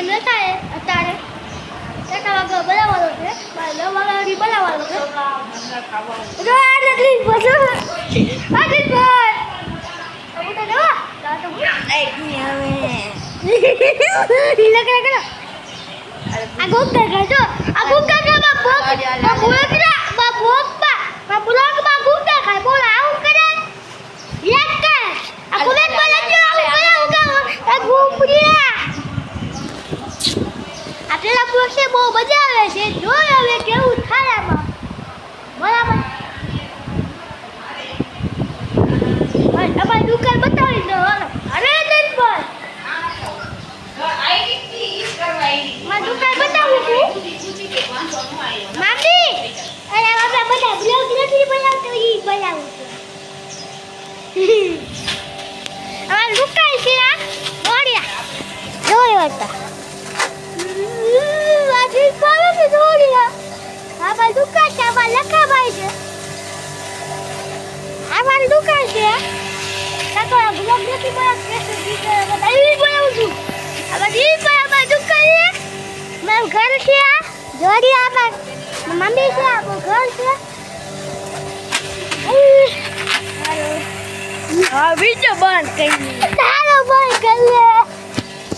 time લેતા હે અત્યારે કેટલા વાગે બનાવવાનો છે 9 વાગે બનાવવાનો છે જો આ નથી બસો આ દીપ ભાઈ હું તો દેવા તો એક ની આવે લગ લગ આ ગોગા ગાજો આ ગોગા ગા બાબુ બ્લોગ માં ગોગા ખાય બોલ આવું કરે એક કર આ કોમેન્ટ બોલે જો આ ગોપડિયા આપેલા પ્રોસે બહુ મજા આવે છે જો હવે કેવું થાય આમાં બરાબર ભાઈ તમારી દુકાન બતાવી દો અરે દિન પર મારી દુકાન બતાવું છું મામી અરે આપણે બધા બ્લોગ નથી બનાવતો ઈ બનાવું છું અમારી દુકાન છે આ મોડિયા જોઈ હતા આજે પાવે છે જોડિયા અમારી દુકાન છે અમાર લખાભાઈ છે અમારી દુકાન છે કાકો બ્લોગ નથી બનાવતો ઈ બનાવું છું અમારી દુકાન છે મારું ઘર છે જોડિયા અમાર મમ્મી છે આપણું ઘર છે હા વિડિયો બંધ કરી હાલો બંધ કરી